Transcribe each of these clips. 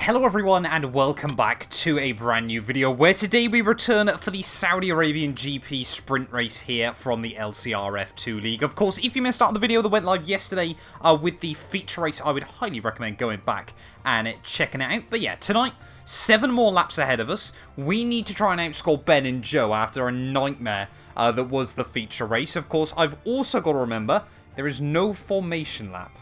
Hello everyone and welcome back to a brand new video where today we return for the Saudi Arabian GP sprint race here from the LCR F2 League. Of course, if you missed out on the video that went live yesterday with the feature race, I would highly recommend going back and checking it out. But yeah, tonight, 7 more laps ahead of us. We need to try and outscore Ben and Joe after a nightmare that was the feature race. Of course, I've also got to remember, there is no formation lap.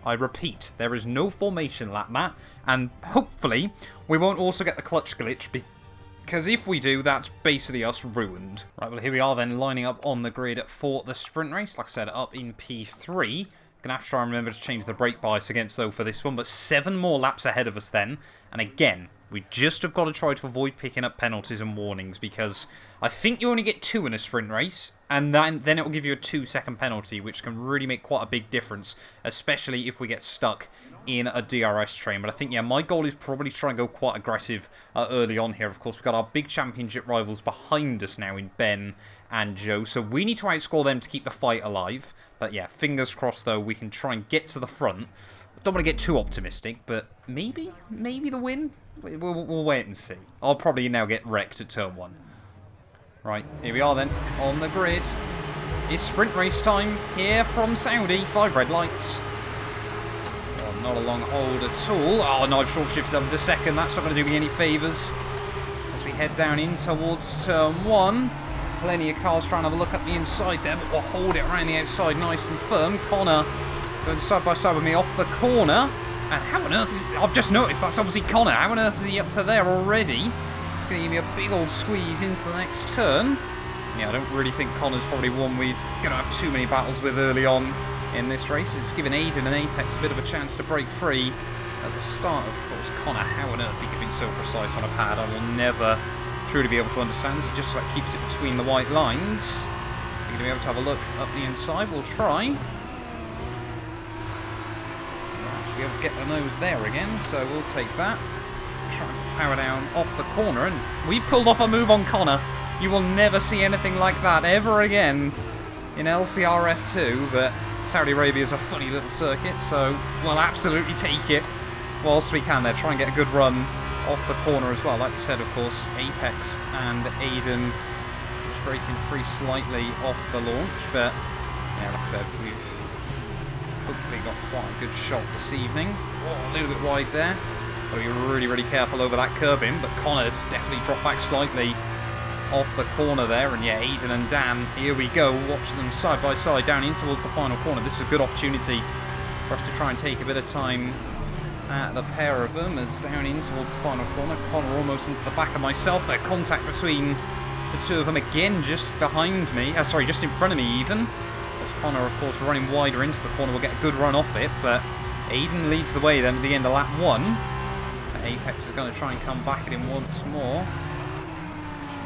I repeat, there is no formation lap, Matt, and hopefully we won't also get the clutch glitch, because if we do, that's basically us ruined. Right, well here we are then, lining up on the grid for the sprint race, like I said, up in P3. Gonna have to try and remember to change the brake bias against though for this one, but 7 more laps ahead of us then, and again, we just have got to try to avoid picking up penalties and warnings, because I think you only get 2 in a sprint race, and then it will give you a 2-second penalty, which can really make quite a big difference, especially if we get stuck in a DRS train. But I think, yeah, my goal is probably to try and go quite aggressive early on here. Of course, we've got our big championship rivals behind us now in Ben and Joe, so we need to outscore them to keep the fight alive. But yeah, fingers crossed, though, we can try and get to the front. Don't want to get too optimistic, but maybe the win? We'll wait and see. I'll probably now get wrecked at turn 1. Right, here we are then, on the grid. It's sprint race time here from Saudi. 5 red lights. Oh, not a long hold at all. Oh, no, I've short shifted up to second. That's not going to do me any favours. As we head down in towards turn 1. Plenty of cars trying to have a look up the inside there, but we'll hold it around the outside nice and firm. Connor going side by side with me off the corner. And how on earth is... I've just noticed that's obviously Connor. How on earth is he up to there already? Going to give me a big old squeeze into the next turn. Yeah, I don't really think Connor's probably one we're going to have too many battles with early on in this race. It's given Aiden and Apex a bit of a chance to break free at the start. Of course, Connor, how on earth he can be so precise on a pad, I will never truly be able to understand. It just like keeps it between the white lines. You're going to be able to have a look up the inside. We'll try. Be able to get the nose there again, so we'll take that. Try and power down off the corner, and we pulled off a move on Connor. You will never see anything like that ever again in LCR F2, but Saudi Arabia is a funny little circuit, so we'll absolutely take it whilst we can there. Try and get a good run off the corner as well. Like I said, of course, Apex and Aiden just breaking free slightly off the launch, but yeah, like I said, we've hopefully got quite a good shot this evening. Oh, a little bit wide there. Got to be really, really careful over that curb in, but Connor's definitely dropped back slightly off the corner there. And yeah, Aiden and Dan, here we go. Watch them side by side down in towards the final corner. This is a good opportunity for us to try and take a bit of time at the pair of them as down in towards the final corner. Connor almost into the back of myself. There, contact between the two of them again, just behind me. Sorry, just in front of me even. As Connor, of course, running wider into the corner, will get a good run off it, but Aiden leads the way then at the end of lap 1. Apex is going to try and come back at him once more.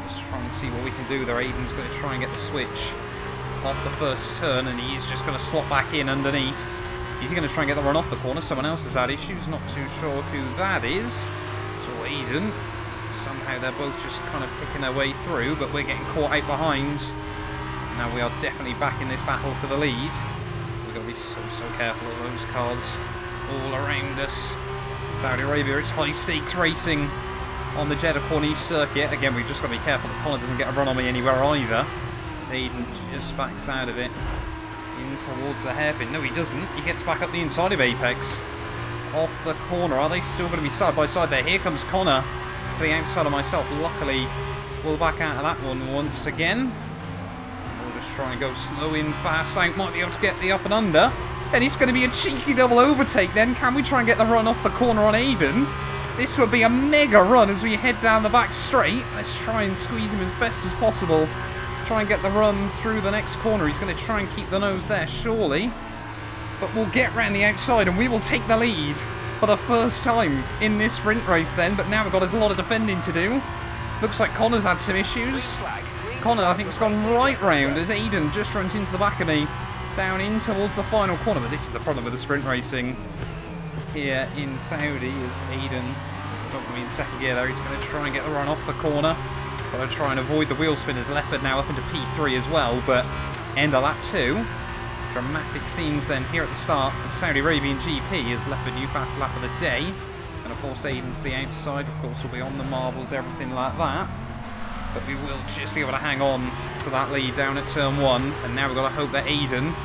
Just try and see what we can do there. Aiden's going to try and get the switch off the first turn, and he's just going to slot back in underneath. He's going to try and get the run off the corner. Someone else has had issues, not too sure who that is. So Aiden, somehow they're both just kind of picking their way through, but we're getting caught out behind. Now we are definitely back in this battle for the lead. We've got to be so careful of those cars all around us. Saudi Arabia, it's high stakes racing on the Jeddah Corniche circuit. Again, we've just got to be careful that Connor doesn't get a run on me anywhere either. As Aiden just backs out of it in towards the hairpin. No, he doesn't. He gets back up the inside of Apex. Off the corner. Are they still going to be side by side there? Here comes Connor to the outside of myself. Luckily, we'll back out of that one once again. Trying to go slow in, fast out, might be able to get the up and under. And it's going to be a cheeky double overtake then. Can we try and get the run off the corner on Aiden? This would be a mega run as we head down the back straight. Let's try and squeeze him as best as possible. Try and get the run through the next corner. He's going to try and keep the nose there, surely. But we'll get round the outside and we will take the lead for the first time in this sprint race then. But now we've got a lot of defending to do. Looks like Connor's had some issues. Connor, I think, has gone right round as Aiden just runs into the back of me, down in towards the final corner. But this is the problem with the sprint racing here in Saudi, as Aiden, don't want me in second gear there, he's going to try and get the run off the corner. Got to try and avoid the wheel spin as Leopard now up into P3 as well, but end of lap 2. Dramatic scenes then here at the start of the Saudi Arabian GP as Leopard new fast lap of the day. Going to force Aiden to the outside. Of course, we'll be on the marbles, everything like that. But we will just be able to hang on to that lead down at turn 1. And now we've got to hope that Aiden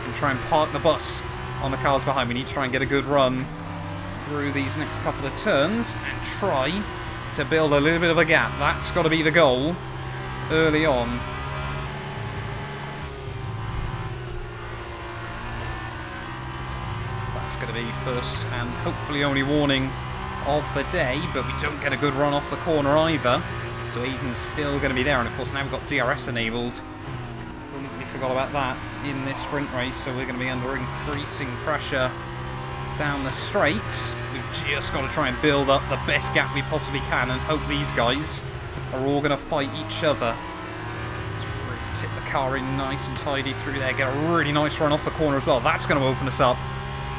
can try and park the bus on the cars behind. We need to try and get a good run through these next couple of turns and try to build a little bit of a gap. That's got to be the goal early on. So that's going to be first and hopefully only warning of the day, but we don't get a good run off the corner either. So Aiden's still going to be there, and of course now we've got DRS enabled. Completely forgot about that in this sprint race, so we're going to be under increasing pressure down the straights. We've just got to try and build up the best gap we possibly can and hope these guys are all going to fight each other. Let's really tip the car in nice and tidy through there, get a really nice run off the corner as well. That's going to open us up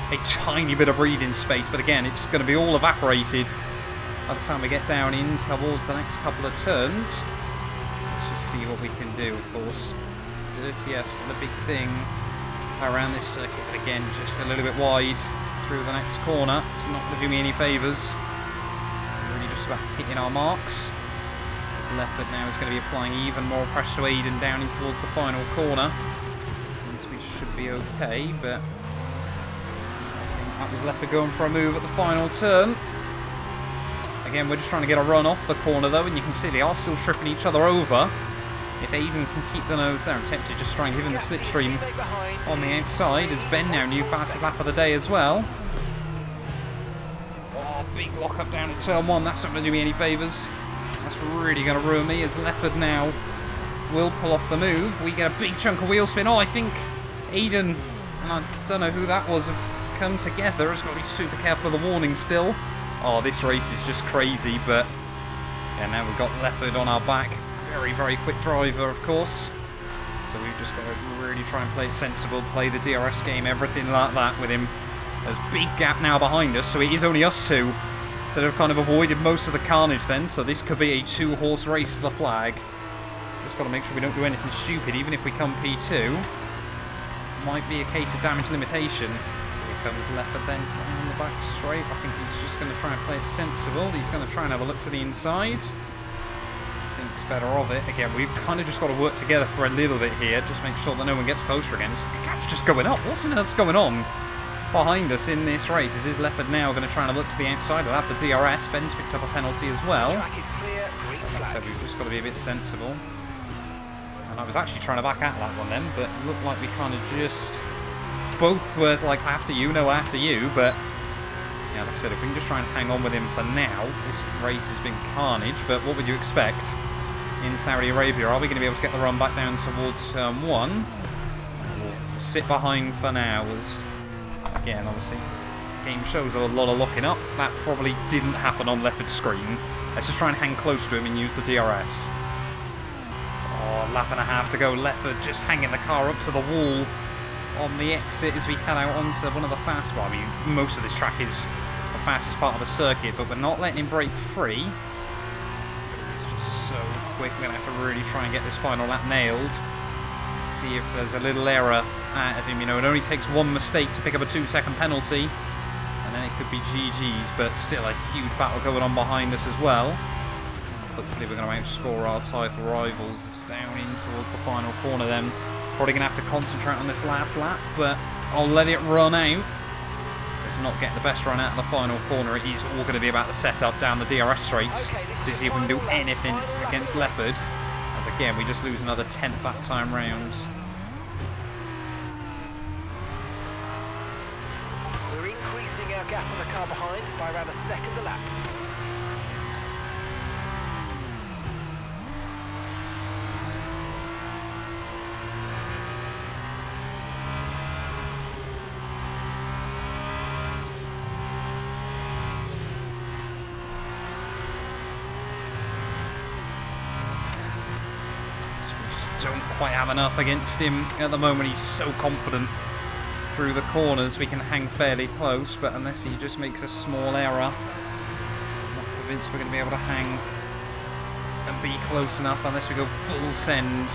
a tiny bit of breathing space, but again, it's going to be all evaporated by the time we get down in towards the next couple of turns. Let's just see what we can do, of course. Dirtiest, still a big thing around this circuit, but again, just a little bit wide through the next corner. It's not going to do me any favours. Really just about hitting our marks. As Leopard now is going to be applying even more pressure to Aiden down in towards the final corner. And we should be okay, but I think that was Leopard going for a move at the final turn. Again, we're just trying to get a run off the corner though, and you can see they are still tripping each other over. If Aiden can keep the nose there, I'm tempted to just try and give him the slipstream on the outside, as Ben now new fastest lap of the day as well. Oh, big lock up down at turn 1. That's not going to do me any favours. That's really going to ruin me, as Leopard now will pull off the move. We get a big chunk of wheel spin. Oh, I think Aiden, and I don't know who that was, have come together. It's got to be super careful of the warning still. Oh, this race is just crazy, but yeah, now we've got Leopard on our back. Very, very quick driver, of course. So we've just got to really try and play it sensible, play the DRS game, everything like that with him. There's a big gap now behind us, so it is only us two that have kind of avoided most of the carnage then. So this could be a 2-horse race to the flag. Just got to make sure we don't do anything stupid, even if we come P2. Might be a case of damage limitation. So here comes Leopard then down the back straight. I think he's just going to try and play it sensible. He's going to try and have a look to the inside. Thinks better of it. Again, we've kind of just got to work together for a little bit here. Just make sure that no one gets closer again. The gap's just going up. What's on earth's going on behind us in this race? Is Leopard now going to try and look to the outside? We'll have the DRS. Ben's picked up a penalty as well. Like I said, we've just got to be a bit sensible. And I was actually trying to back out that one then, but it looked like we kind of just both were like after you, no after you, but yeah, like I said, if we can just try and hang on with him for now. This race has been carnage, but what would you expect in Saudi Arabia? Are we going to be able to get the run back down towards turn 1? We'll sit behind for now, as again, obviously, the game shows a lot of locking up. That probably didn't happen on Leopard's screen. Let's just try and hang close to him and use the DRS. Oh, lap and a half to go. Leopard just hanging the car up to the wall on the exit as we head out onto one of the fast. Well, I mean, most of this track is the fastest part of the circuit, but we're not letting him break free. It's just so quick. We're going to have to really try and get this final lap nailed. See if there's a little error out of him. You know, it only takes one mistake to pick up a 2-second penalty, and then it could be GG's, but still a huge battle going on behind us as well. Hopefully we're going to outscore our title rivals. It's down in towards the final corner then. Probably going to have to concentrate on this last lap, but I'll let it run out. Let's not get the best run out of the final corner. It is all going to be about the setup down the DRS straights to see if we can do anything against Leopard. As again, we just lose another 10th that time round. We're increasing our gap on the car behind by around a second a lap. Don't quite have enough against him at the moment. He's so confident through the corners. We can hang fairly close, but unless he just makes a small error, I'm not convinced we're going to be able to hang and be close enough unless we go full send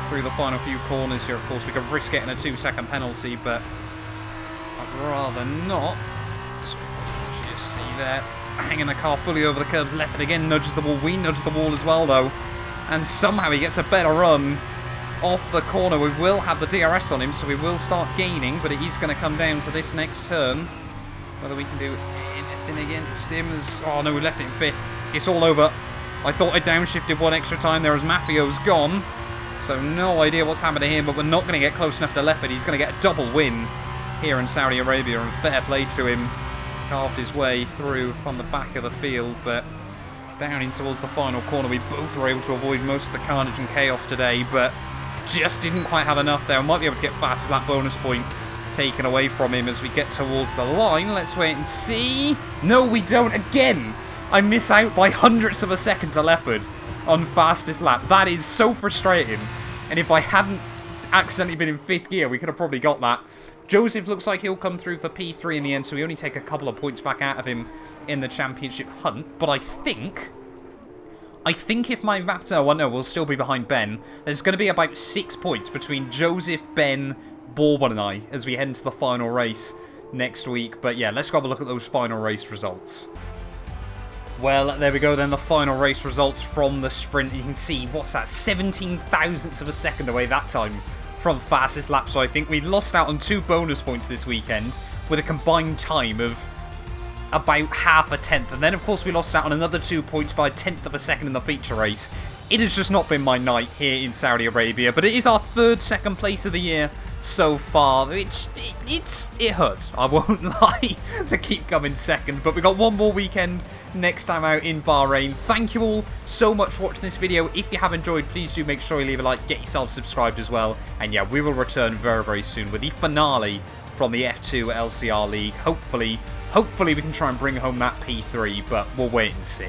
through the final few corners here. Of course, we could risk getting a 2-second penalty, but I'd rather not. So you just see there, hanging the car fully over the curbs. Leopard again nudges the wall. We nudge the wall as well, though. And somehow he gets a better run off the corner. We will have the DRS on him, so we will start gaining, but it is going to come down to this next turn. Whether we can do anything against him is... Oh, no, we left it in 5th. It's all over. I thought I downshifted one extra time there as Mafio's gone. So no idea what's happening here, but we're not going to get close enough to Leopard. He's going to get a double win here in Saudi Arabia, and fair play to him. Carved his way through from the back of the field, but down in towards the final corner. We both were able to avoid most of the carnage and chaos today, but just didn't quite have enough there. Might be able to get fastest lap bonus point taken away from him as we get towards the line. Let's wait and see. No, we don't again. I miss out by hundredths of a second to Leopard on fastest lap. That is so frustrating. And if I hadn't accidentally been in 5th gear, we could have probably got that. Joseph looks like he'll come through for P3 in the end, so we only take a couple of points back out of him in the championship hunt. But I think if my maths... Oh, well, no, we'll still be behind Ben. There's going to be about 6 points between Joseph, Ben, Bourbon and I as we head into the final race next week. But yeah, let's go have a look at those final race results. Well, there we go then, the final race results from the sprint. You can see, what's that, 17 thousandths of a second away that time from fastest lap. So I think we lost out on 2 bonus points this weekend with a combined time of about half a tenth. And then, of course, we lost out on another 2 points by a tenth of a second in the feature race. It has just not been my night here in Saudi Arabia, but it is our 3rd second place of the year so far. It hurts, I won't lie, to keep coming second, but we got one more weekend next time out in Bahrain. Thank you all so much for watching this video. If you have enjoyed, please do make sure you leave a like, get yourself subscribed as well, and yeah, we will return very, very soon with the finale from the F2 LCR League. Hopefully we can try and bring home that P3, but we'll wait and see.